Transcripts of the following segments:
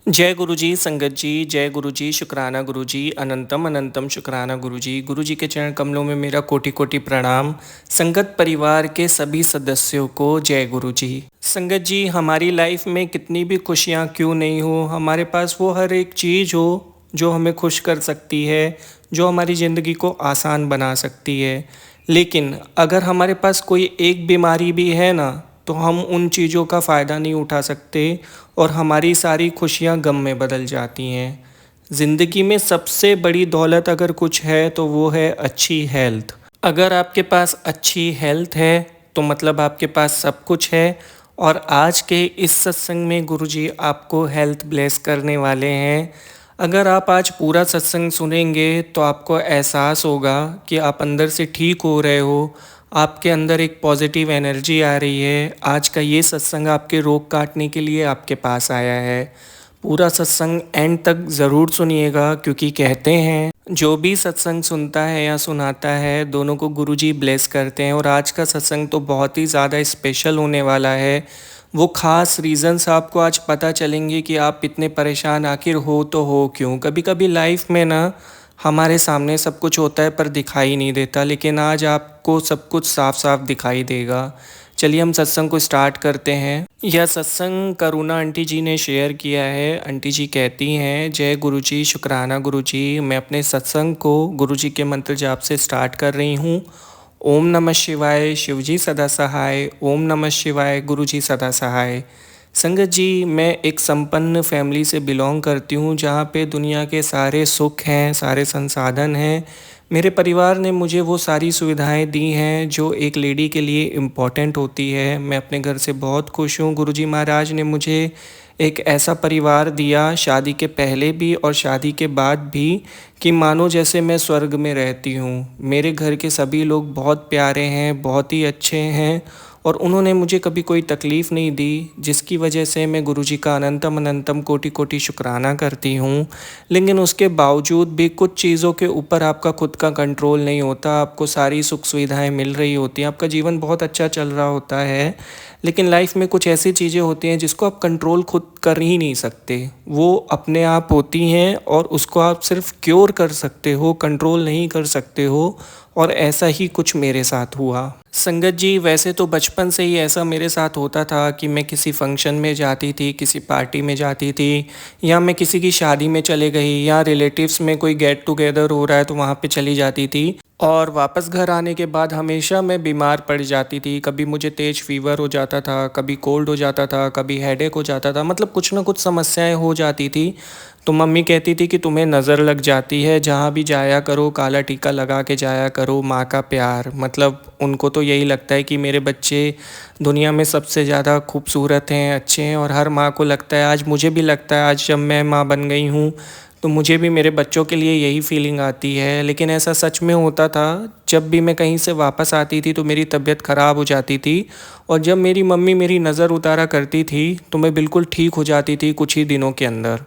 जय गुरु जी, संगत जी, जय गुरु जी, शुक्राना गुरु जी, अनंतम अनंतम शुक्राना गुरु जी। गुरु जी के चरण कमलों में मेरा कोटि कोटि प्रणाम। संगत परिवार के सभी सदस्यों को जय गुरु जी। संगत जी, हमारी लाइफ में कितनी भी खुशियाँ क्यों नहीं हो, हमारे पास वो हर एक चीज़ हो जो हमें खुश कर सकती है, जो हमारी ज़िंदगी को आसान बना सकती है। लेकिन अगर हमारे पास कोई एक बीमारी भी है ना, तो हम उन चीज़ों का फ़ायदा नहीं उठा सकते और हमारी सारी खुशियाँ गम में बदल जाती हैं। ज़िंदगी में सबसे बड़ी दौलत अगर कुछ है तो वो है अच्छी हेल्थ। अगर आपके पास अच्छी हेल्थ है तो मतलब आपके पास सब कुछ है। और आज के इस सत्संग में गुरुजी आपको हेल्थ ब्लेस करने वाले हैं। अगर आप आज पूरा सत्संग सुनेंगे तो आपको एहसास होगा कि आप अंदर से ठीक हो रहे हो, आपके अंदर एक पॉजिटिव एनर्जी आ रही है। आज का ये सत्संग आपके रोग काटने के लिए आपके पास आया है। पूरा सत्संग एंड तक ज़रूर सुनिएगा, क्योंकि कहते हैं जो भी सत्संग सुनता है या सुनाता है दोनों को गुरुजी ब्लेस करते हैं। और आज का सत्संग तो बहुत ही ज़्यादा स्पेशल होने वाला है। वो ख़ास रीज़न्स आपको आज पता चलेंगे कि आप इतने परेशान आखिर हो तो हो क्यों। कभी कभी लाइफ में ना हमारे सामने सब कुछ होता है पर दिखाई नहीं देता, लेकिन आज आपको सब कुछ साफ साफ दिखाई देगा। चलिए हम सत्संग को स्टार्ट करते हैं। यह सत्संग करुणा आंटी जी ने शेयर किया है। आंटी जी कहती हैं, जय गुरु जी, शुक्राना गुरु जी। मैं अपने सत्संग को गुरु जी के मंत्र जाप से स्टार्ट कर रही हूँ। ओम नमः शिवाय, शिवजी सदा सहाय। ओम नमः शिवाय, गुरु जी सदा सहाय। संगत जी, मैं एक संपन्न फैमिली से बिलोंग करती हूँ, जहाँ पे दुनिया के सारे सुख हैं, सारे संसाधन हैं। मेरे परिवार ने मुझे वो सारी सुविधाएं दी हैं जो एक लेडी के लिए इम्पॉर्टेंट होती है। मैं अपने घर से बहुत खुश हूँ। गुरुजी महाराज ने मुझे एक ऐसा परिवार दिया, शादी के पहले भी और शादी के बाद भी, कि मानो जैसे मैं स्वर्ग में रहती हूँ। मेरे घर के सभी लोग बहुत प्यारे हैं, बहुत ही अच्छे हैं, और उन्होंने मुझे कभी कोई तकलीफ़ नहीं दी, जिसकी वजह से मैं गुरुजी का अनंतम अनंतम कोटि कोटि शुक्राना करती हूँ। लेकिन उसके बावजूद भी कुछ चीज़ों के ऊपर आपका खुद का कंट्रोल नहीं होता। आपको सारी सुख सुविधाएं मिल रही होती हैं, आपका जीवन बहुत अच्छा चल रहा होता है, लेकिन लाइफ में कुछ ऐसी चीज़ें होती हैं जिसको आप कंट्रोल खुद कर ही नहीं सकते। वो अपने आप होती हैं और उसको आप सिर्फ क्योर कर सकते हो, कंट्रोल नहीं कर सकते हो। और ऐसा ही कुछ मेरे साथ हुआ। संगत जी, वैसे तो बचपन से ही ऐसा मेरे साथ होता था कि मैं किसी फंक्शन में जाती थी, किसी पार्टी में जाती थी, या मैं किसी की शादी में चले गई, या रिलेटिव्स में कोई गेट टुगेदर हो रहा है तो वहाँ पे चली जाती थी। और वापस घर आने के बाद हमेशा मैं बीमार पड़ जाती थी। कभी मुझे तेज फीवर हो जाता था, कभी कोल्ड हो जाता था, कभी हेडेक हो जाता था, मतलब कुछ ना कुछ समस्याएं हो जाती थी। तो मम्मी कहती थी कि तुम्हें नज़र लग जाती है, जहाँ भी जाया करो काला टीका लगा के जाया करो। माँ का प्यार, मतलब उनको तो यही लगता है कि मेरे बच्चे दुनिया में सबसे ज़्यादा खूबसूरत हैं, अच्छे हैं। और हर माँ को लगता है, आज मुझे भी लगता है, आज जब मैं माँ बन गई हूँ तो मुझे भी मेरे बच्चों के लिए यही फीलिंग आती है। लेकिन ऐसा सच में होता था। जब भी मैं कहीं से वापस आती थी तो मेरी तबीयत ख़राब हो जाती थी, और जब मेरी मम्मी मेरी नज़र उतारा करती थी तो मैं बिल्कुल ठीक हो जाती थी कुछ ही दिनों के अंदर।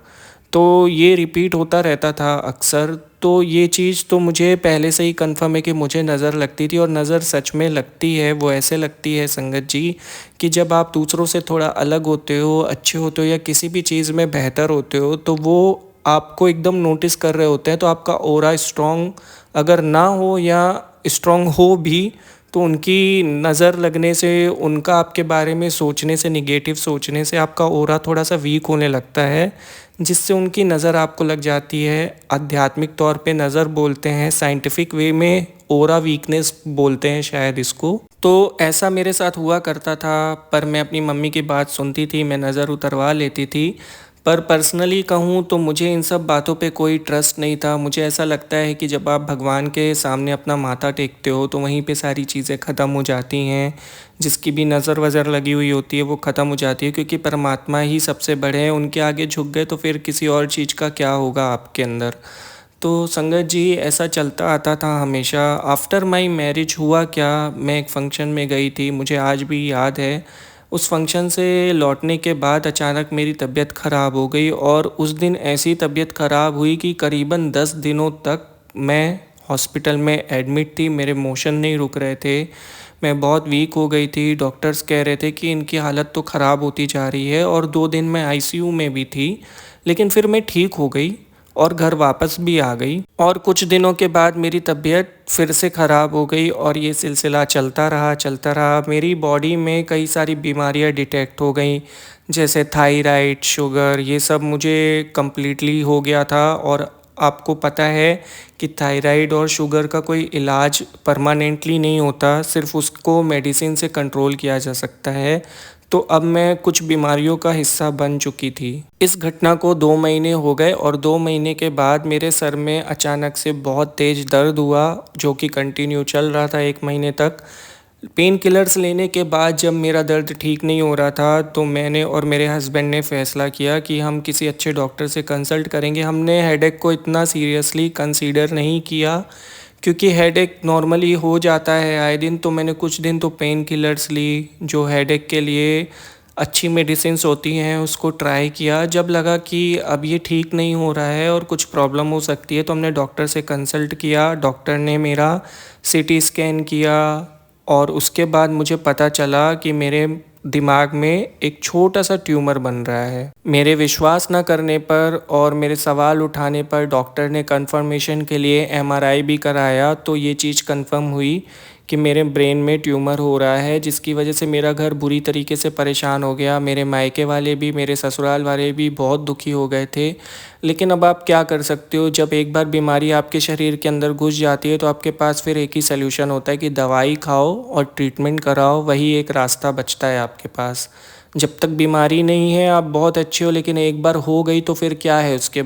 तो ये रिपीट होता रहता था अक्सर। तो ये चीज़ तो मुझे पहले से ही कंफर्म है कि मुझे नज़र लगती थी, और नज़र सच में लगती है। वो ऐसे लगती है संगत जी कि जब आप दूसरों से थोड़ा अलग होते हो, अच्छे होते हो, या किसी भी चीज़ में बेहतर होते हो, तो वो आपको एकदम नोटिस कर रहे होते हैं। तो आपका ऑरा स्ट्रॉन्ग अगर ना हो या स्ट्रॉन्ग हो भी, तो उनकी नज़र लगने से, उनका आपके बारे में सोचने से, निगेटिव सोचने से आपका ऑरा थोड़ा सा वीक होने लगता है, जिससे उनकी नज़र आपको लग जाती है। आध्यात्मिक तौर पे नज़र बोलते हैं, साइंटिफिक वे में ऑरा वीकनेस बोलते हैं शायद इसको। तो ऐसा मेरे साथ हुआ करता था, पर मैं अपनी मम्मी की बात सुनती थी, मैं नज़र उतरवा लेती थी। पर पर्सनली कहूँ तो मुझे इन सब बातों पे कोई ट्रस्ट नहीं था। मुझे ऐसा लगता है कि जब आप भगवान के सामने अपना माथा टेकते हो तो वहीं पे सारी चीज़ें ख़त्म हो जाती हैं। जिसकी भी नज़र वज़र लगी हुई होती है वो ख़त्म हो जाती है, क्योंकि परमात्मा ही सबसे बड़े हैं। उनके आगे झुक गए तो फिर किसी और चीज़ का क्या होगा आपके अंदर। तो संगत जी, ऐसा चलता आता था हमेशा। आफ्टर माई मैरिज हुआ क्या, मैं एक फ़ंक्शन में गई थी, मुझे आज भी याद है। उस फंक्शन से लौटने के बाद अचानक मेरी तबीयत ख़राब हो गई, और उस दिन ऐसी तबीयत ख़राब हुई कि करीबन 10 दिनों तक मैं हॉस्पिटल में एडमिट थी। मेरे मोशन नहीं रुक रहे थे, मैं बहुत वीक हो गई थी। डॉक्टर्स कह रहे थे कि इनकी हालत तो ख़राब होती जा रही है, और 2 दिन मैं आईसीयू में भी थी। लेकिन फिर मैं ठीक हो गई और घर वापस भी आ गई और कुछ दिनों के बाद मेरी तबीयत फिर से ख़राब हो गई और ये सिलसिला चलता रहा। मेरी बॉडी में कई सारी बीमारियां डिटेक्ट हो गई, जैसे थायराइड, शुगर, ये सब मुझे कम्प्लीटली हो गया था। और आपको पता है कि थायराइड और शुगर का कोई इलाज परमानेंटली नहीं होता, सिर्फ उसको मेडिसिन से कंट्रोल किया जा सकता है। तो अब मैं कुछ बीमारियों का हिस्सा बन चुकी थी। इस घटना को 2 महीने हो गए और 2 महीने के बाद मेरे सर में अचानक से बहुत तेज़ दर्द हुआ, जो कि कंटिन्यू चल रहा था 1 महीने तक। पेन किलर्स लेने के बाद जब मेरा दर्द ठीक नहीं हो रहा था, तो मैंने और मेरे हस्बैंड ने फ़ैसला किया कि हम किसी अच्छे डॉक्टर से कंसल्ट करेंगे। हमने हेडेक को इतना सीरियसली कंसीडर नहीं किया, क्योंकि हेडेक नॉर्मली हो जाता है आए दिन। तो मैंने कुछ दिन तो पेन किलर्स ली, जो हेडेक के लिए अच्छी मेडिसिन्स होती हैं, उसको ट्राई किया। जब लगा कि अब ये ठीक नहीं हो रहा है और कुछ प्रॉब्लम हो सकती है, तो हमने डॉक्टर से कंसल्ट किया। डॉक्टर ने मेरा सीटी स्कैन किया और उसके बाद मुझे पता चला कि मेरे दिमाग में एक छोटा सा ट्यूमर बन रहा है। मेरे विश्वास न करने पर और मेरे सवाल उठाने पर डॉक्टर ने कंफर्मेशन के लिए एमआरआई भी कराया, तो ये चीज़ कंफर्म हुई कि मेरे ब्रेन में ट्यूमर हो रहा है, जिसकी वजह से मेरा घर बुरी तरीके से परेशान हो गया। मेरे मायके वाले भी, मेरे ससुराल वाले भी बहुत दुखी हो गए थे। लेकिन अब आप क्या कर सकते हो, जब एक बार बीमारी आपके शरीर के अंदर घुस जाती है तो आपके पास फिर एक ही सल्यूशन होता है कि दवाई खाओ और ट्रीटमेंट कराओ, वही एक रास्ता बचता है आपके पास। जब तक बीमारी नहीं है आप बहुत अच्छे हो, लेकिन एक बार हो गई तो फिर क्या है उसके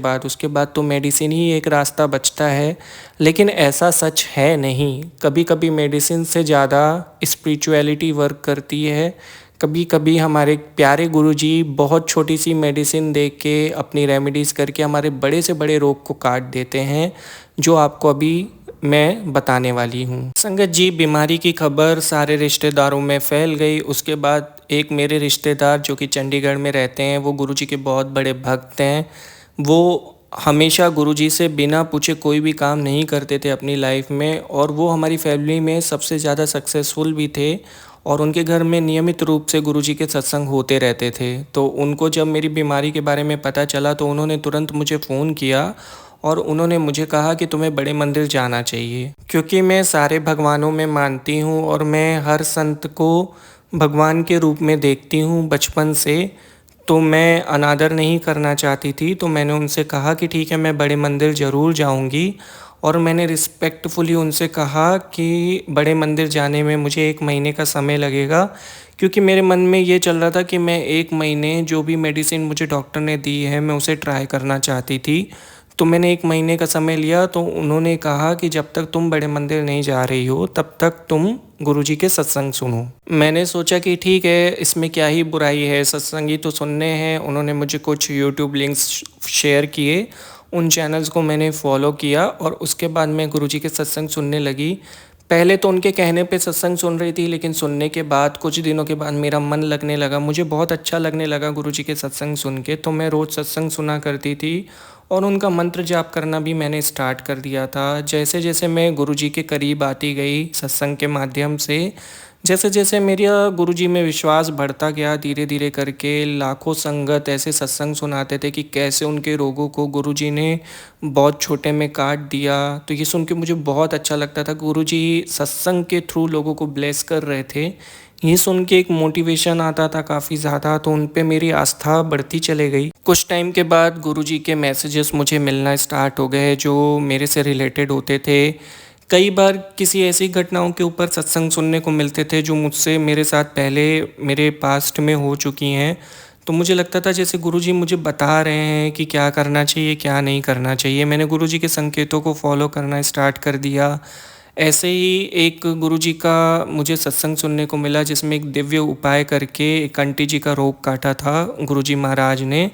बाद तो मेडिसिन ही एक रास्ता बचता है। लेकिन ऐसा सच है नहीं, कभी कभी मेडिसिन से ज़्यादा स्पिरिचुअलिटी वर्क करती है। कभी कभी हमारे प्यारे गुरुजी बहुत छोटी सी मेडिसिन दे के, अपनी रेमेडीज़ करके हमारे बड़े से बड़े रोग को काट देते हैं, जो आपको अभी मैं बताने वाली हूँ। संगत जी, बीमारी की खबर सारे रिश्तेदारों में फैल गई। उसके बाद एक मेरे रिश्तेदार जो कि चंडीगढ़ में रहते हैं, वो गुरुजी के बहुत बड़े भक्त हैं। वो हमेशा गुरुजी से बिना पूछे कोई भी काम नहीं करते थे अपनी लाइफ में, और वो हमारी फैमिली में सबसे ज़्यादा सक्सेसफुल भी थे। और उनके घर में नियमित रूप से गुरुजी के सत्संग होते रहते थे। तो उनको जब मेरी बीमारी के बारे में पता चला तो उन्होंने तुरंत मुझे फ़ोन किया और उन्होंने मुझे कहा कि तुम्हें बड़े मंदिर जाना चाहिए, क्योंकि मैं सारे भगवानों में मानती हूँ और मैं हर संत को भगवान के रूप में देखती हूँ बचपन से। तो मैं अनादर नहीं करना चाहती थी, तो मैंने उनसे कहा कि ठीक है, मैं बड़े मंदिर ज़रूर जाऊँगी। और मैंने रिस्पेक्टफुली उनसे कहा कि बड़े मंदिर जाने में मुझे 1 महीने का समय लगेगा, क्योंकि मेरे मन में ये चल रहा था कि मैं 1 महीने जो भी मेडिसिन मुझे डॉक्टर ने दी है मैं उसे ट्राई करना चाहती थी। तो मैंने 1 महीने का समय लिया। तो उन्होंने कहा कि जब तक तुम बड़े मंदिर नहीं जा रही हो तब तक तुम गुरुजी के सत्संग सुनो। मैंने सोचा कि ठीक है, इसमें क्या ही बुराई है, सत्संग ही तो सुनने हैं। उन्होंने मुझे कुछ यूट्यूब लिंक्स शेयर किए, उन चैनल्स को मैंने फॉलो किया और उसके बाद मैं गुरुजी के सत्संग सुनने लगी। पहले तो उनके कहने पे सत्संग सुन रही थी, लेकिन सुनने के बाद कुछ दिनों के बाद मेरा मन लगने लगा, मुझे बहुत अच्छा लगने लगा गुरुजी के सत्संग सुन के। तो मैं रोज़ सत्संग सुना करती थी और उनका मंत्र जाप करना भी मैंने स्टार्ट कर दिया था। जैसे जैसे मैं गुरुजी के करीब आती गई सत्संग के माध्यम से, जैसे जैसे मेरा गुरुजी में विश्वास बढ़ता गया, धीरे धीरे करके लाखों संगत ऐसे सत्संग सुनाते थे कि कैसे उनके रोगों को गुरुजी ने बहुत छोटे में काट दिया। तो ये सुन के मुझे बहुत अच्छा लगता था, गुरुजी सत्संग के थ्रू लोगों को ब्लेस कर रहे थे। ये सुन के एक मोटिवेशन आता था काफ़ी ज़्यादा, तो उन पे मेरी आस्था बढ़ती चले गई। कुछ टाइम के बाद गुरुजी के मैसेजेस मुझे मिलना स्टार्ट हो गए जो मेरे से रिलेटेड होते थे। कई बार किसी ऐसी घटनाओं के ऊपर सत्संग सुनने को मिलते थे जो मुझसे मेरे साथ पहले मेरे पास्ट में हो चुकी हैं। तो मुझे लगता था जैसे गुरुजी मुझे बता रहे हैं कि क्या करना चाहिए, क्या नहीं करना चाहिए। मैंने गुरुजी के संकेतों को फॉलो करना स्टार्ट कर दिया। ऐसे ही एक गुरुजी का मुझे सत्संग सुनने को मिला, जिसमें एक दिव्य उपाय करके एक आंटी जी का रोग काटा था गुरुजी महाराज ने,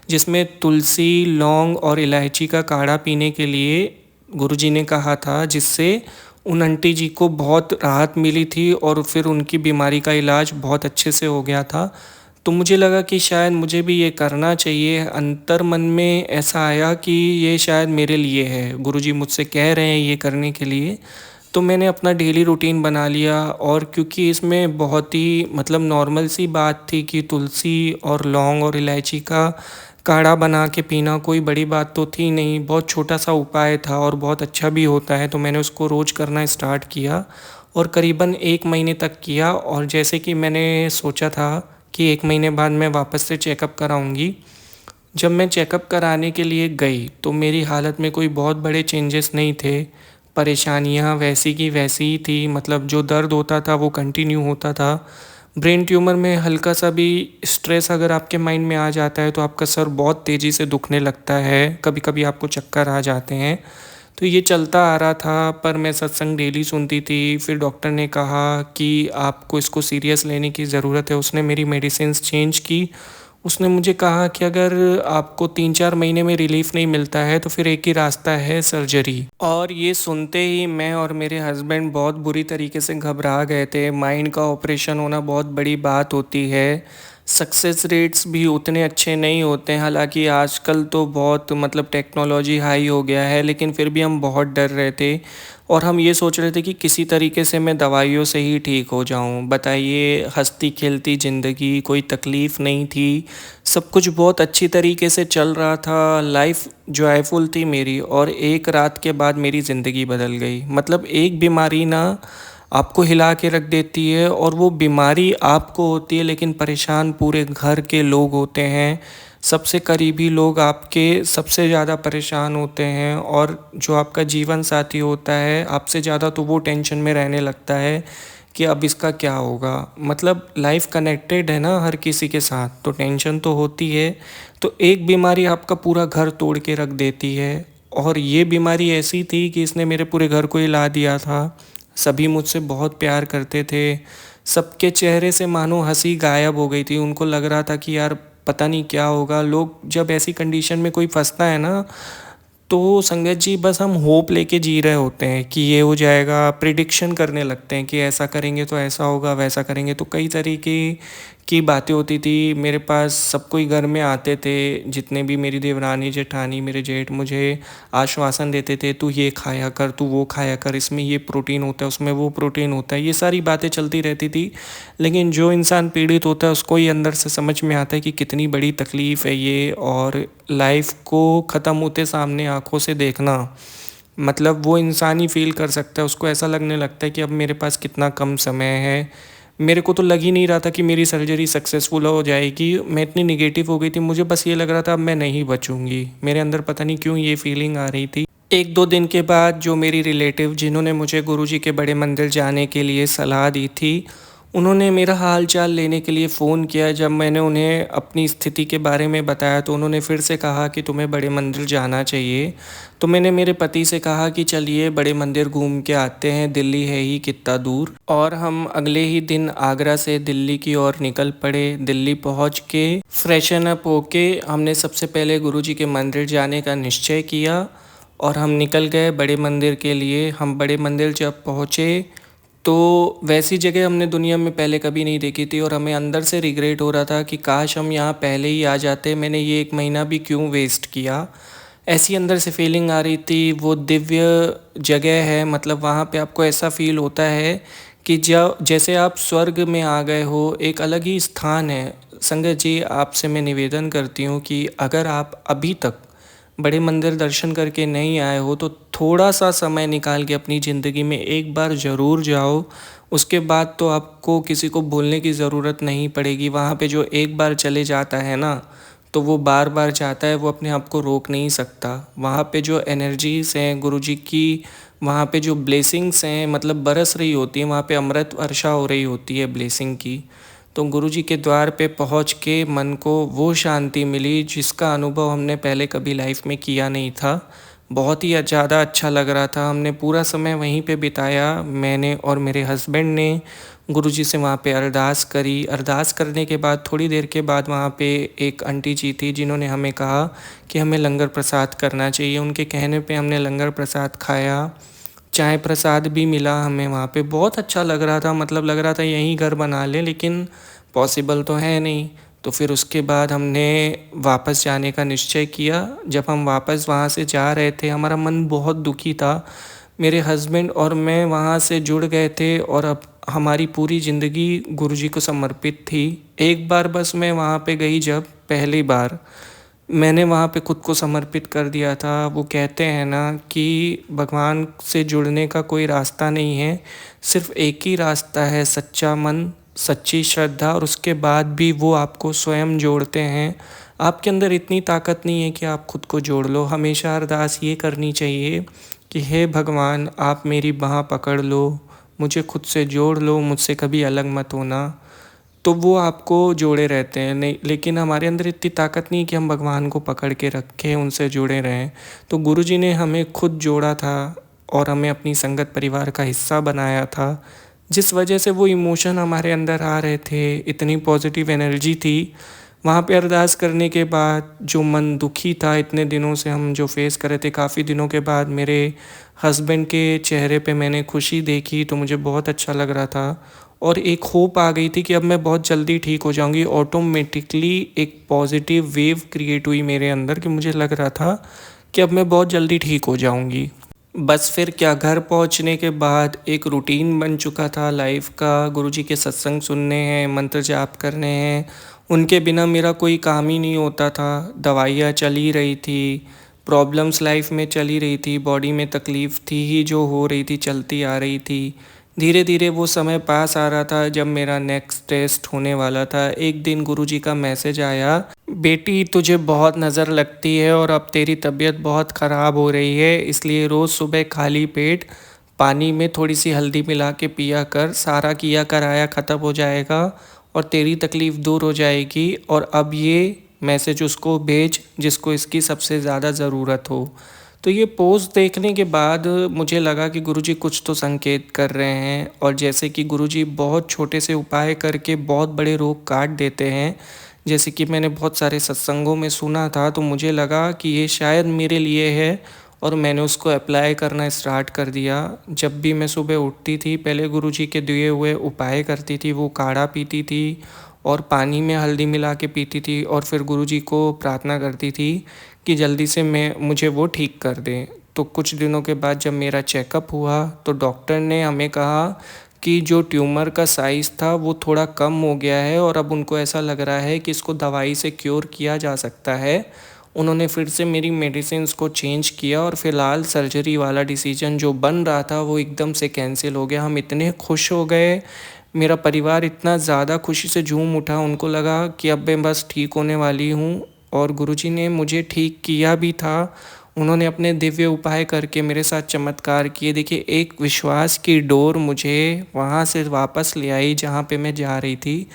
जिसमें तुलसी, लौंग और इलायची का काढ़ा पीने के लिए गुरुजी ने कहा था, जिससे उन आंटी जी को बहुत राहत मिली थी और फिर उनकी बीमारी का इलाज बहुत अच्छे से हो गया था। तो मुझे लगा कि शायद मुझे भी ये करना चाहिए। अंतर मन में ऐसा आया कि ये शायद मेरे लिए है, गुरुजी मुझसे कह रहे हैं ये करने के लिए। तो मैंने अपना डेली रूटीन बना लिया, और क्योंकि इसमें बहुत ही नॉर्मल सी बात थी कि तुलसी और लौंग और इलायची का काढ़ा बना के पीना कोई बड़ी बात तो थी नहीं, बहुत छोटा-सा उपाय था और बहुत अच्छा भी होता है, तो मैंने उसको रोज़ करना स्टार्ट किया और करीबन 1 महीने तक किया। और जैसे कि मैंने सोचा था कि 1 महीने बाद मैं वापस से चेकअप कराऊँगी। जब मैं चेकअप कराने के लिए गई, तो मेरी हालत में कोई बहुत बड़े चेंजेस नहीं थे। परेशानियाँ वैसी की वैसी ही थी, मतलब जो दर्द होता था वो कंटिन्यू होता था। ब्रेन ट्यूमर में हल्का-सा भी स्ट्रेस अगर आपके माइंड में आ जाता है, तो आपका सर बहुत तेज़ी से दुखने लगता है, कभी-कभी आपको चक्कर आ जाते हैं। तो ये चलता आ रहा था, पर मैं सत्संग डेली सुनती थी। फिर डॉक्टर ने कहा कि आपको इसको सीरियस लेने की ज़रूरत है। उसने मेरी मेडिसिन्स चेंज की। उसने मुझे कहा कि अगर आपको 3-4 महीने में रिलीफ़ नहीं मिलता है, तो फिर एक ही रास्ता है, सर्जरी। और ये सुनते ही मैं और मेरे हस्बैंड बहुत बुरी तरीके से घबरा गए थे। माइंड का ऑपरेशन होना बहुत बड़ी बात होती है। सक्सेस रेट्स भी उतने अच्छे नहीं होते हैं, हालाँकि आजकल तो बहुत मतलब टेक्नोलॉजी हाई हो गया है, लेकिन फिर भी हम बहुत डर रहे थे और हम ये सोच रहे थे कि किसी तरीके से मैं दवाइयों से ही ठीक हो जाऊँ। बताइए, हँसती-खेलती ज़िंदगी, कोई तकलीफ़ नहीं थी, सब कुछ बहुत अच्छी तरीके से चल रहा था, लाइफ़ जॉयफुल थी मेरी, और एक रात के बाद मेरी ज़िंदगी बदल गई। मतलब एक बीमारी ना आपको हिला के रख देती है, और वो बीमारी आपको होती है, लेकिन परेशान पूरे घर के लोग होते हैं। सबसे करीबी लोग आपके सबसे ज़्यादा परेशान होते हैं, और जो आपका जीवन साथी होता है, आपसे ज़्यादा तो वो टेंशन में रहने लगता है कि अब इसका क्या होगा। मतलब लाइफ़ कनेक्टेड है ना हर किसी के साथ, तो टेंशन तो होती है। तो एक बीमारी आपका पूरा घर तोड़ के रख देती है, और ये बीमारी ऐसी थी कि इसने मेरे पूरे घर को हिला दिया था। सभी मुझसे बहुत प्यार करते थे। सबके चेहरे से मानो हँसी गायब हो गई थी। उनको लग रहा था कि यार पता नहीं क्या होगा। लोग जब ऐसी कंडीशन में कोई फँसता है ना, तो संगत जी बस हम होप लेके जी रहे होते हैं कि ये हो जाएगा, प्रिडिक्शन करने लगते हैं कि ऐसा करेंगे तो ऐसा होगा, वैसा करेंगे तो कई तरीके की बातें होती थी। मेरे पास सब कोई घर में आते थे, जितने भी मेरी देवरानी, जेठानी, मेरे जेठ मुझे आश्वासन देते थे, तू ये खाया कर, तू वो खाया कर, इसमें ये प्रोटीन होता है, उसमें वो प्रोटीन होता है। ये सारी बातें चलती रहती थी, लेकिन जो इंसान पीड़ित होता है उसको ही अंदर से समझ में आता है कि कितनी बड़ी तकलीफ़ है ये, और लाइफ को ख़त्म होते सामने आँखों से देखना, मतलब वो इंसान ही फ़ील कर सकता है। उसको ऐसा लगने लगता है कि अब मेरे पास कितना कम समय है। मेरे को तो लग ही नहीं रहा था कि मेरी सर्जरी सक्सेसफुल हो जाएगी। मैं इतनी नेगेटिव हो गई थी, मुझे बस ये लग रहा था अब मैं नहीं बचूँगी। मेरे अंदर पता नहीं क्यों ये फीलिंग आ रही थी। 1-2 दिन के बाद जो मेरी रिलेटिव, जिन्होंने मुझे गुरुजी के बड़े मंदिर जाने के लिए सलाह दी थी, उन्होंने मेरा हाल चाल लेने के लिए फ़ोन किया। जब मैंने उन्हें अपनी स्थिति के बारे में बताया, तो उन्होंने फिर से कहा कि तुम्हें बड़े मंदिर जाना चाहिए। तो मैंने मेरे पति से कहा कि चलिए बड़े मंदिर घूम के आते हैं, दिल्ली है ही कितना दूर। और हम अगले ही दिन आगरा से दिल्ली की ओर निकल पड़े। दिल्ली पहुंच के फ्रेशन अप होके हमने सबसे पहले गुरुजी के मंदिर जाने का निश्चय किया, और हम निकल गए बड़े मंदिर के लिए। हम बड़े मंदिर जब पहुँचे, तो वैसी जगह हमने दुनिया में पहले कभी नहीं देखी थी, और हमें अंदर से रिग्रेट हो रहा था कि काश हम यहाँ पहले ही आ जाते, मैंने ये 1 महीना भी क्यों वेस्ट किया। ऐसी अंदर से फीलिंग आ रही थी। वो दिव्य जगह है, मतलब वहाँ पे आपको ऐसा फ़ील होता है कि जब जैसे आप स्वर्ग में आ गए हो, एक अलग ही स्थान है। संगत जी, आपसे मैं निवेदन करती हूँ कि अगर आप अभी तक बड़े मंदिर दर्शन करके नहीं आए हो, तो थोड़ा सा समय निकाल के अपनी ज़िंदगी में एक बार ज़रूर जाओ। उसके बाद तो आपको किसी को बोलने की ज़रूरत नहीं पड़ेगी। वहाँ पे जो एक बार चले जाता है ना, तो वो बार बार जाता है, वो अपने आप को रोक नहीं सकता। वहाँ पे जो एनर्जीज़ हैं गुरुजी की, वहाँ पे जो ब्लेसिंग्स हैं, मतलब बरस रही होती हैं, वहाँ पे अमृत वर्षा हो रही होती है ब्लेसिंग की। तो गुरुजी के द्वार पे पहुँच के मन को वो शांति मिली जिसका अनुभव हमने पहले कभी लाइफ में किया नहीं था। बहुत ही ज़्यादा अच्छा लग रहा था। हमने पूरा समय वहीं पे बिताया, मैंने और मेरे हस्बैंड ने। गुरुजी से वहाँ पे अरदास करी। अरदास करने के बाद थोड़ी देर के बाद वहाँ पे एक आंटी जी थी, जिन्होंने हमें कहा कि हमें लंगर प्रसाद करना चाहिए। उनके कहने पे हमने लंगर प्रसाद खाया। चाय प्रसाद भी मिला हमें वहाँ पे। बहुत अच्छा लग रहा था, मतलब लग रहा था यहीं घर बना लें, लेकिन पॉसिबल तो है नहीं। तो फिर उसके बाद हमने वापस जाने का निश्चय किया। जब हम वापस वहाँ से जा रहे थे, हमारा मन बहुत दुखी था। मेरे हस्बैंड और मैं वहाँ से जुड़ गए थे, और अब हमारी पूरी ज़िंदगी गुरुजी को समर्पित थी। एक बार बस मैं वहाँ पे गई, जब पहली बार मैंने वहाँ पे खुद को समर्पित कर दिया था। वो कहते हैं ना कि भगवान से जुड़ने का कोई रास्ता नहीं है, सिर्फ़ एक ही रास्ता है, सच्चा मन, सच्ची श्रद्धा, और उसके बाद भी वो आपको स्वयं जोड़ते हैं। आपके अंदर इतनी ताकत नहीं है कि आप खुद को जोड़ लो। हमेशा अरदास ये करनी चाहिए कि हे भगवान, आप मेरी बाँह पकड़ लो, मुझे खुद से जोड़ लो, मुझसे कभी अलग मत होना। तो वो आपको जोड़े रहते हैं। नहीं, लेकिन हमारे अंदर इतनी ताकत नहीं कि हम भगवान को पकड़ के रखें, उनसे जुड़े रहें। तो गुरुजी ने हमें खुद जोड़ा था और हमें अपनी संगत परिवार का हिस्सा बनाया था, जिस वजह से वो इमोशन हमारे अंदर आ रहे थे, इतनी पॉजिटिव एनर्जी थी। वहाँ पे अरदास करने के बाद जो मन दुखी था, इतने दिनों से हम जो फेस कर रहे थे, काफ़ी दिनों के बाद मेरे हस्बैंड के चेहरे पे मैंने खुशी देखी, तो मुझे बहुत अच्छा लग रहा था। और एक होप आ गई थी कि अब मैं बहुत जल्दी ठीक हो जाऊंगी। ऑटोमेटिकली एक पॉजिटिव वेव क्रिएट हुई मेरे अंदर कि मुझे लग रहा था कि अब मैं बहुत जल्दी ठीक हो जाऊंगी। बस फिर क्या, घर पहुंचने के बाद एक रूटीन बन चुका था लाइफ का। गुरुजी के सत्संग सुनने हैं, मंत्र जाप करने हैं, उनके बिना मेरा कोई काम ही नहीं होता था। दवाइयाँ चल ही रही थी, प्रॉब्लम्स लाइफ में चल ही रही थी, बॉडी में तकलीफ़ थी ही जो हो रही थी, चलती आ रही थी। धीरे धीरे वो समय पास आ रहा था जब मेरा नेक्स्ट टेस्ट होने वाला था। एक दिन गुरुजी का मैसेज आया, बेटी तुझे बहुत नज़र लगती है और अब तेरी तबीयत बहुत ख़राब हो रही है, इसलिए रोज़ सुबह खाली पेट पानी में थोड़ी सी हल्दी मिला के पिया कर, सारा किया कराया ख़त्म हो जाएगा और तेरी तकलीफ़ दूर हो जाएगी। और अब ये मैसेज उसको भेज जिसको इसकी सबसे ज़्यादा ज़रूरत हो। तो ये पोस्ट देखने के बाद मुझे लगा कि गुरुजी कुछ तो संकेत कर रहे हैं, और जैसे कि गुरुजी बहुत छोटे से उपाय करके बहुत बड़े रोग काट देते हैं, जैसे कि मैंने बहुत सारे सत्संगों में सुना था, तो मुझे लगा कि ये शायद मेरे लिए है। और मैंने उसको अप्लाई करना स्टार्ट कर दिया। जब भी मैं सुबह उठती थी, पहले गुरुजी के दिए हुए उपाय करती थी, वो काढ़ा पीती थी और पानी में हल्दी मिला के पीती थी, और फिर गुरुजी को प्रार्थना करती थी कि जल्दी से मुझे वो ठीक कर दें। तो कुछ दिनों के बाद जब मेरा चेकअप हुआ, तो डॉक्टर ने हमें कहा कि जो ट्यूमर का साइज़ था वो थोड़ा कम हो गया है और अब उनको ऐसा लग रहा है कि इसको दवाई से क्योर किया जा सकता है। उन्होंने फिर से मेरी मेडिसिन्स को चेंज किया और फ़िलहाल सर्जरी वाला डिसीजन जो बन रहा था वो एकदम से कैंसिल हो गया। हम इतने खुश हो गए, मेरा परिवार इतना ज़्यादा खुशी से झूम उठा, उनको लगा कि अब मैं बस ठीक होने वाली हूँ। और गुरुजी ने मुझे ठीक किया भी था। उन्होंने अपने दिव्य उपाय करके मेरे साथ चमत्कार किए। देखिए, एक विश्वास की डोर मुझे वहाँ से वापस ले आई जहाँ पे मैं जा रही थी।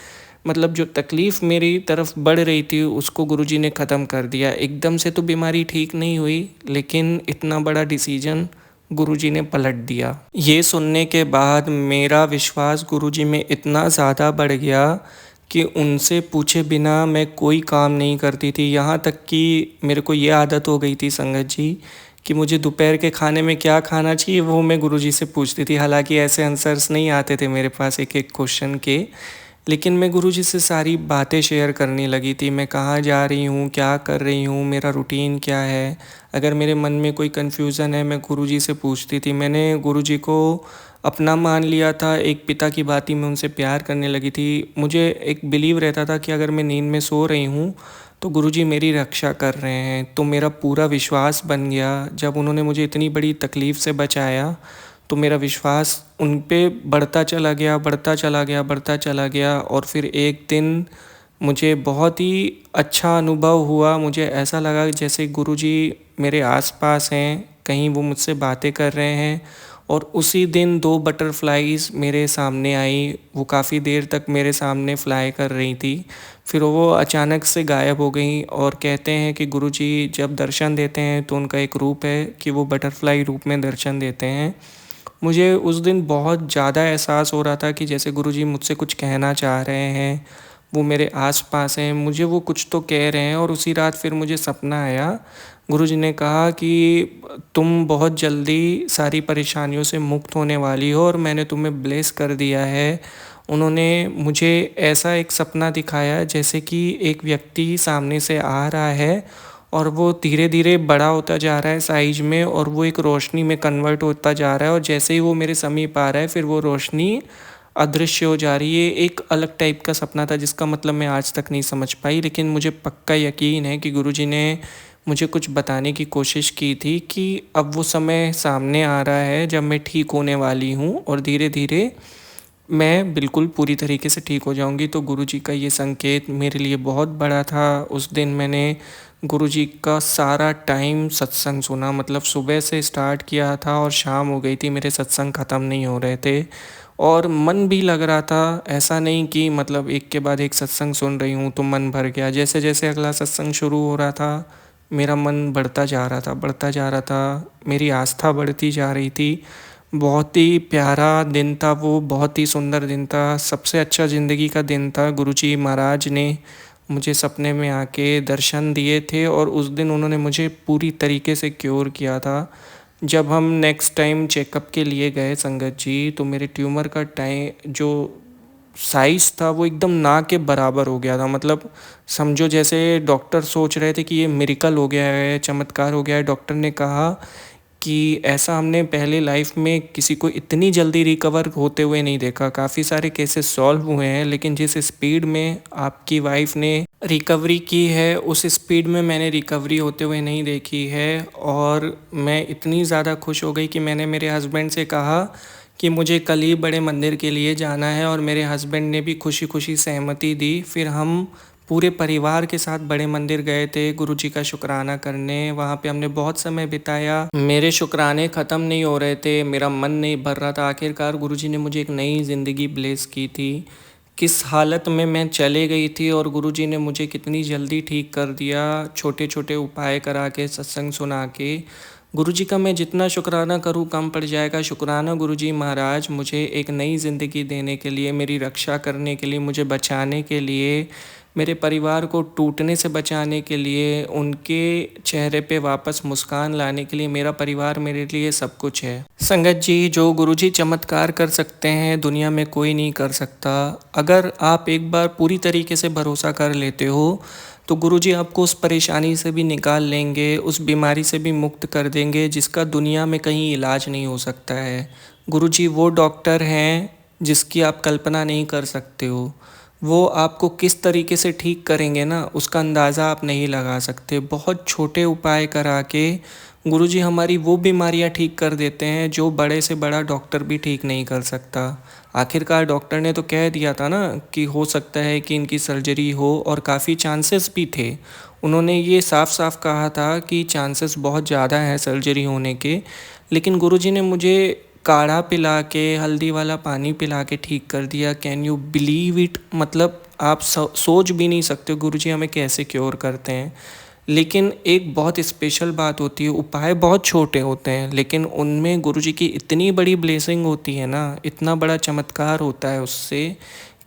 मतलब जो तकलीफ़ मेरी तरफ बढ़ रही थी उसको गुरुजी ने ख़त्म कर दिया। एकदम से तो बीमारी ठीक नहीं हुई, लेकिन इतना बड़ा डिसीजन गुरुजी ने पलट दिया। ये सुनने के बाद मेरा विश्वास गुरुजी में इतना ज़्यादा बढ़ गया कि उनसे पूछे बिना मैं कोई काम नहीं करती थी। यहाँ तक कि मेरे को ये आदत हो गई थी संगत जी कि मुझे दोपहर के खाने में क्या खाना चाहिए वो मैं गुरुजी से पूछती थी। हालांकि ऐसे आंसर्स नहीं आते थे मेरे पास एक एक क्वेश्चन के, लेकिन मैं गुरुजी से सारी बातें शेयर करने लगी थी। मैं कहाँ जा रही हूँ, क्या कर रही हूँ, मेरा रूटीन क्या है। अगर मेरे मन में कोई कन्फ्यूज़न है मैं गुरुजी से पूछती थी। मैंने गुरुजी को अपना मान लिया था, एक पिता की भांति मैं उनसे प्यार करने लगी थी। मुझे एक बिलीव रहता था कि अगर मैं नींद में सो रही हूँ तो गुरुजी मेरी रक्षा कर रहे हैं। तो मेरा पूरा विश्वास बन गया। जब उन्होंने मुझे इतनी बड़ी तकलीफ़ से बचाया तो मेरा विश्वास उन पे बढ़ता चला गया, बढ़ता चला गया, बढ़ता चला गया। और फिर एक दिन मुझे बहुत ही अच्छा अनुभव हुआ। मुझे ऐसा लगा जैसे गुरुजी मेरे आसपास हैं, कहीं वो मुझसे बातें कर रहे हैं। और उसी दिन 2 बटरफ्लाइज़ मेरे सामने आई। वो काफ़ी देर तक मेरे सामने फ्लाई कर रही थी, फिर वो अचानक से गायब हो गई। और कहते हैं कि गुरुजी जब दर्शन देते हैं तो उनका एक रूप है कि वो बटरफ्लाई रूप में दर्शन देते हैं। मुझे उस दिन बहुत ज़्यादा एहसास हो रहा था कि जैसे गुरुजी मुझसे कुछ कहना चाह रहे हैं, वो मेरे आस-पास हैं, मुझे वो कुछ तो कह रहे हैं। और उसी रात फिर मुझे सपना आया। गुरुजी ने कहा कि तुम बहुत जल्दी सारी परेशानियों से मुक्त होने वाली हो और मैंने तुम्हें ब्लेस कर दिया है। उन्होंने मुझे ऐसा एक सपना दिखाया जैसे कि एक व्यक्ति सामने से आ रहा है और वो धीरे धीरे बड़ा होता जा रहा है साइज में, और वो एक रोशनी में कन्वर्ट होता जा रहा है। और जैसे ही वो मेरे समीप आ रहा है फिर वो रोशनी अदृश्य हो जा रही है। एक अलग टाइप का सपना था जिसका मतलब मैं आज तक नहीं समझ पाई, लेकिन मुझे पक्का यकीन है कि गुरुजी ने मुझे कुछ बताने की कोशिश की थी कि अब वो समय सामने आ रहा है जब मैं ठीक होने वाली हूँ और धीरे धीरे मैं बिल्कुल पूरी तरीके से ठीक हो जाऊँगी। तो गुरुजी का ये संकेत मेरे लिए बहुत बड़ा था। उस दिन मैंने गुरुजी का सारा टाइम सत्संग सुना, मतलब सुबह से स्टार्ट किया था और शाम हो गई थी, मेरे सत्संग ख़त्म नहीं हो रहे थे और मन भी लग रहा था। ऐसा नहीं कि मतलब एक के बाद एक सत्संग सुन रही हूँ तो मन भर गया। जैसे जैसे अगला सत्संग शुरू हो रहा था मेरा मन बढ़ता जा रहा था, बढ़ता जा रहा था, मेरी आस्था बढ़ती जा रही थी। बहुत ही प्यारा दिन था वो, बहुत ही सुंदर दिन था, सबसे अच्छा ज़िंदगी का दिन था। गुरुजी महाराज ने मुझे सपने में आके दर्शन दिए थे और उस दिन उन्होंने मुझे पूरी तरीके से क्योर किया था। जब हम नेक्स्ट टाइम चेकअप के लिए गए संगत जी, तो मेरे ट्यूमर का टाइम जो साइज़ था वो एकदम ना के बराबर हो गया था। मतलब समझो जैसे डॉक्टर सोच रहे थे कि ये मिरेकल हो गया है, चमत्कार हो गया है। डॉक्टर ने कहा कि ऐसा हमने पहले लाइफ में किसी को इतनी जल्दी रिकवर होते हुए नहीं देखा। काफ़ी सारे केसेस सॉल्व हुए हैं, लेकिन जिस स्पीड में आपकी वाइफ ने रिकवरी की है उस स्पीड में मैंने रिकवरी होते हुए नहीं देखी है। और मैं इतनी ज़्यादा खुश हो गई कि मैंने मेरे हस्बैंड से कहा कि मुझे कल ही बड़े मंदिर के लिए जाना है और मेरे हस्बैंड ने भी खुशी खुशी सहमति दी। फिर हम पूरे परिवार के साथ बड़े मंदिर गए थे गुरुजी का शुक्राना करने। वहाँ पे हमने बहुत समय बिताया। मेरे शुक्राने ख़त्म नहीं हो रहे थे, मेरा मन नहीं भर रहा था। आखिरकार गुरुजी ने मुझे एक नई ज़िंदगी ब्लेस की थी। किस हालत में मैं चले गई थी और गुरुजी ने मुझे कितनी जल्दी ठीक कर दिया, छोटे छोटे उपाय करा के, सत्संग सुना के। गुरुजी का मैं जितना शुक्राना करूँ कम पड़ जाएगा। शुक्राना गुरुजी महाराज मुझे एक नई ज़िंदगी देने के लिए, मेरी रक्षा करने के लिए, मुझे बचाने के लिए, मेरे परिवार को टूटने से बचाने के लिए, उनके चेहरे पे वापस मुस्कान लाने के लिए। मेरा परिवार मेरे लिए सब कुछ है। संगत जी, जो गुरुजी चमत्कार कर सकते हैं दुनिया में कोई नहीं कर सकता। अगर आप एक बार पूरी तरीके से भरोसा कर लेते हो तो गुरुजी आपको उस परेशानी से भी निकाल लेंगे, उस बीमारी से भी मुक्त कर देंगे जिसका दुनिया में कहीं इलाज नहीं हो सकता है। गुरुजी वो डॉक्टर हैं जिसकी आप कल्पना नहीं कर सकते हो। वो आपको किस तरीके से ठीक करेंगे ना, उसका अंदाज़ा आप नहीं लगा सकते। बहुत छोटे उपाय करा के गुरुजी हमारी वो बीमारियां ठीक कर देते हैं जो बड़े से बड़ा डॉक्टर भी ठीक नहीं कर सकता। आखिरकार डॉक्टर ने तो कह दिया था ना कि हो सकता है कि इनकी सर्जरी हो, और काफ़ी चांसेस भी थे। उन्होंने ये साफ साफ कहा था कि चांसेस बहुत ज़्यादा हैं सर्जरी होने के। लेकिन गुरुजी ने मुझे काढ़ा पिला के, हल्दी वाला पानी पिला के ठीक कर दिया। Can you believe it? मतलब आप सोच भी नहीं सकते गुरुजी हमें कैसे क्योर करते हैं। लेकिन एक बहुत स्पेशल बात होती है, उपाय बहुत छोटे होते हैं लेकिन उनमें गुरुजी की इतनी बड़ी ब्लेसिंग होती है ना, इतना बड़ा चमत्कार होता है उससे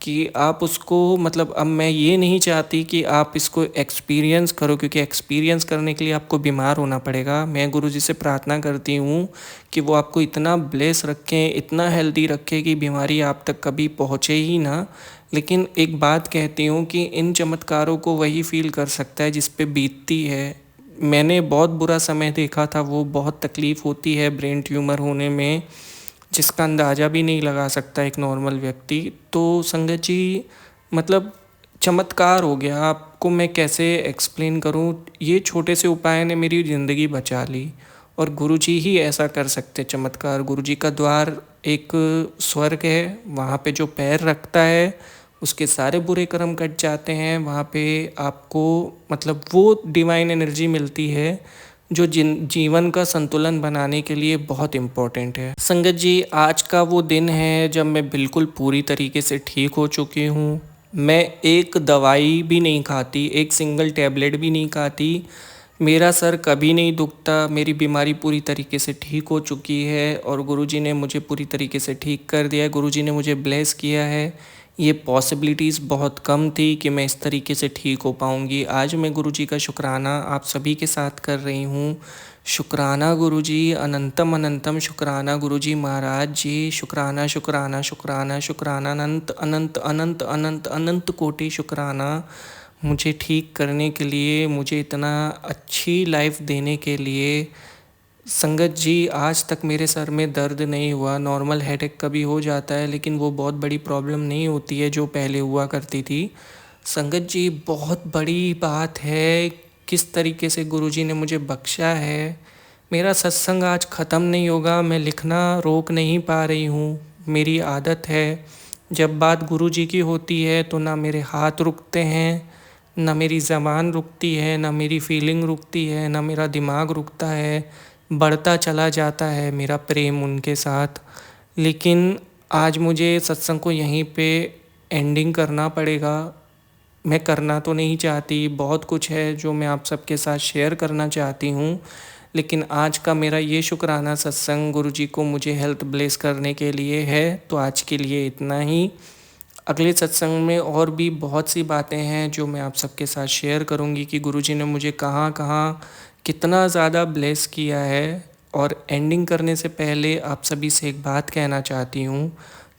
कि आप उसको, मतलब अब मैं ये नहीं चाहती कि आप इसको एक्सपीरियंस करो, क्योंकि एक्सपीरियंस करने के लिए आपको बीमार होना पड़ेगा। मैं गुरुजी से प्रार्थना करती हूँ कि वो आपको इतना ब्लेस रखें, इतना हेल्दी रखें कि बीमारी आप तक कभी पहुँचे ही ना। लेकिन एक बात कहती हूँ कि इन चमत्कारों को वही फील कर सकता है जिस पे बीतती है। मैंने बहुत बुरा समय देखा था, वो बहुत तकलीफ़ होती है ब्रेन ट्यूमर होने में जिसका अंदाज़ा भी नहीं लगा सकता एक नॉर्मल व्यक्ति। तो संगत जी, मतलब चमत्कार हो गया। आपको मैं कैसे एक्सप्लेन करूँ, ये छोटे से उपाय ने मेरी ज़िंदगी बचा ली। और गुरुजी ही ऐसा कर सकते चमत्कार। गुरुजी का द्वार एक स्वर्ग है, वहाँ पे जो पैर रखता है उसके सारे बुरे कर्म कट जाते हैं। वहाँ पे आपको, मतलब वो डिवाइन एनर्जी मिलती है जो जीवन का संतुलन बनाने के लिए बहुत इम्पोर्टेंट है। संगत जी, आज का वो दिन है जब मैं बिल्कुल पूरी तरीके से ठीक हो चुकी हूँ। मैं एक दवाई भी नहीं खाती, एक सिंगल टैबलेट भी नहीं खाती, मेरा सर कभी नहीं दुखता, मेरी बीमारी पूरी तरीके से ठीक हो चुकी है और गुरुजी ने मुझे पूरी तरीके से ठीक कर दिया है। गुरुजी ने मुझे ब्लेस किया है। ये पॉसिबिलिटीज़ बहुत कम थी कि मैं इस तरीके से ठीक हो पाऊँगी। आज मैं गुरुजी का शुक्राना आप सभी के साथ कर रही हूँ। शुक्राना गुरुजी, अनंतम अनंतम शुक्राना गुरुजी महाराज जी। शुक्राना शुक्राना शुक्राना शुक्राना, अनंत अनंत अनंत अनंत अनंत कोटि शुक्राना मुझे ठीक करने के लिए, मुझे इतना अच्छी लाइफ देने के लिए। संगत जी, आज तक मेरे सर में दर्द नहीं हुआ। नॉर्मल हेडेक कभी हो जाता है, लेकिन वो बहुत बड़ी प्रॉब्लम नहीं होती है जो पहले हुआ करती थी। संगत जी, बहुत बड़ी बात है किस तरीके से गुरुजी ने मुझे बख्शा है। मेरा सत्संग आज ख़त्म नहीं होगा, मैं लिखना रोक नहीं पा रही हूँ। मेरी आदत है, जब बात गुरुजी की होती है तो ना मेरे हाथ रुकते हैं, ना मेरी ज़बान रुकती है, ना मेरी फीलिंग रुकती है, ना मेरा दिमाग रुकता है। बढ़ता चला जाता है मेरा प्रेम उनके साथ। लेकिन आज मुझे सत्संग को यहीं पे एंडिंग करना पड़ेगा। मैं करना तो नहीं चाहती, बहुत कुछ है जो मैं आप सबके साथ शेयर करना चाहती हूँ, लेकिन आज का मेरा ये शुक्राना सत्संग गुरुजी को मुझे हेल्थ ब्लेस करने के लिए है। तो आज के लिए इतना ही। अगले सत्संग में और भी बहुत सी बातें हैं जो मैं आप सबके साथ शेयर करूंगी कि गुरुजी ने मुझे कहाँ कहाँ कितना ज़्यादा ब्लेस किया है। और एंडिंग करने से पहले आप सभी से एक बात कहना चाहती हूँ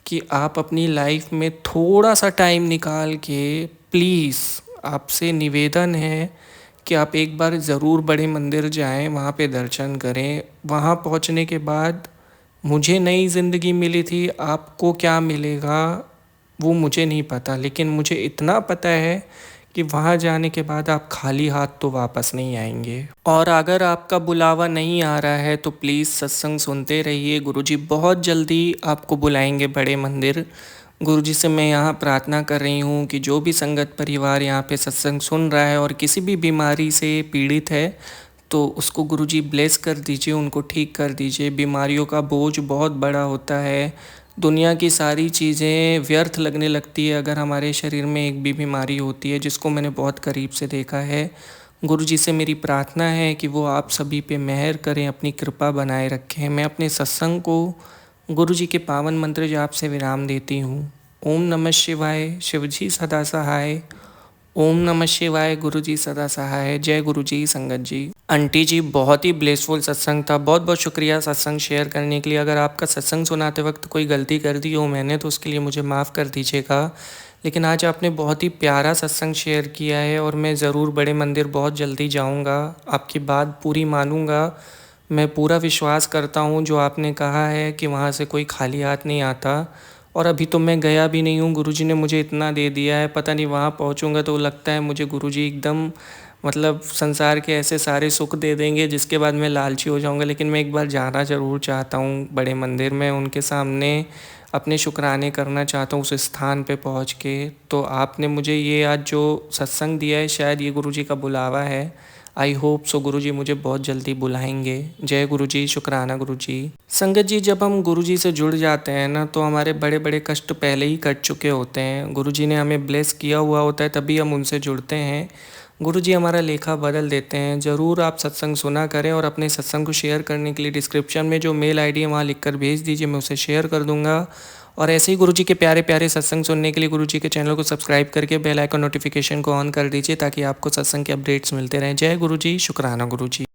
कि आप अपनी लाइफ में थोड़ा सा टाइम निकाल के प्लीज़, आपसे निवेदन है कि आप एक बार ज़रूर बड़े मंदिर जाएं, वहाँ पे दर्शन करें। वहाँ पहुँचने के बाद मुझे नई ज़िंदगी मिली थी, आपको क्या मिलेगा वो मुझे नहीं पता, लेकिन मुझे इतना पता है कि वहाँ जाने के बाद आप खाली हाथ तो वापस नहीं आएंगे। और अगर आपका बुलावा नहीं आ रहा है तो प्लीज़ सत्संग सुनते रहिए। गुरुजी बहुत जल्दी आपको बुलाएंगे बड़े मंदिर। गुरुजी से मैं यहाँ प्रार्थना कर रही हूँ कि जो भी संगत परिवार यहाँ पे सत्संग सुन रहा है और किसी भी बीमारी से पीड़ित है तो उसको गुरुजी ब्लेस कर दीजिए, उनको ठीक कर दीजिए। बीमारियों का बोझ बहुत बड़ा होता है। दुनिया की सारी चीज़ें व्यर्थ लगने लगती है अगर हमारे शरीर में एक भी बीमारी होती है, जिसको मैंने बहुत करीब से देखा है। गुरुजी से मेरी प्रार्थना है कि वो आप सभी पे मेहर करें, अपनी कृपा बनाए रखें। मैं अपने सत्संग को गुरुजी के पावन मंत्र जाप से विराम देती हूँ। ओम नमः शिवाय, शिवजी सदा सहाय। ओम नमः शिवाय, गुरुजी सदा सहाय। जय गुरुजी संगत जी। आंटी जी, बहुत ही ब्लेसफुल सत्संग था। बहुत बहुत शुक्रिया सत्संग शेयर करने के लिए। अगर आपका सत्संग सुनाते वक्त कोई गलती कर दी हो मैंने तो उसके लिए मुझे माफ़ कर दीजिएगा। लेकिन आज आपने बहुत ही प्यारा सत्संग शेयर किया है और मैं ज़रूर बड़े मंदिर बहुत जल्दी जाऊंगा। आपकी बात पूरी मानूंगा। मैं पूरा विश्वास करता हूँ जो आपने कहा है कि वहाँ से कोई खाली हाथ नहीं आता। और अभी तो मैं गया भी नहीं हूँ, गुरुजी ने मुझे इतना दे दिया है। पता नहीं वहाँ पहुँचूँगा तो लगता है मुझे गुरुजी एकदम मतलब संसार के ऐसे सारे सुख दे देंगे जिसके बाद मैं लालची हो जाऊँगा। लेकिन मैं एक बार जाना ज़रूर चाहता हूँ बड़े मंदिर में, उनके सामने अपने शुक्राने करना चाहता हूँ उस स्थान पे पहुँच के। तो आपने मुझे ये आज जो सत्संग दिया है शायद ये गुरुजी का बुलावा है। आई होप सो गुरुजी मुझे बहुत जल्दी बुलाएंगे। जय गुरुजी, शुक्राना गुरुजी। संगत जी, जब हम गुरुजी से जुड़ जाते हैं ना तो हमारे बड़े बड़े कष्ट पहले ही कट चुके होते हैं। गुरुजी ने हमें ब्लेस किया हुआ होता है तभी हम उनसे जुड़ते हैं। गुरुजी हमारा लेखा बदल देते हैं। ज़रूर आप सत्संग सुना करें और अपने सत्संग को शेयर करने के लिए डिस्क्रिप्शन में जो मेल आईडी है वहाँ लिखकर भेज दीजिए, मैं उसे शेयर कर दूंगा। और ऐसे ही गुरुजी के प्यारे प्यारे सत्संग सुनने के लिए गुरुजी के चैनल को सब्सक्राइब करके बेल आइकन नोटिफिकेशन को ऑन कर दीजिए ताकि आपको सत्संग के अपडेट्स मिलते रहें। जय गुरुजी, शुक्राना गुरुजी।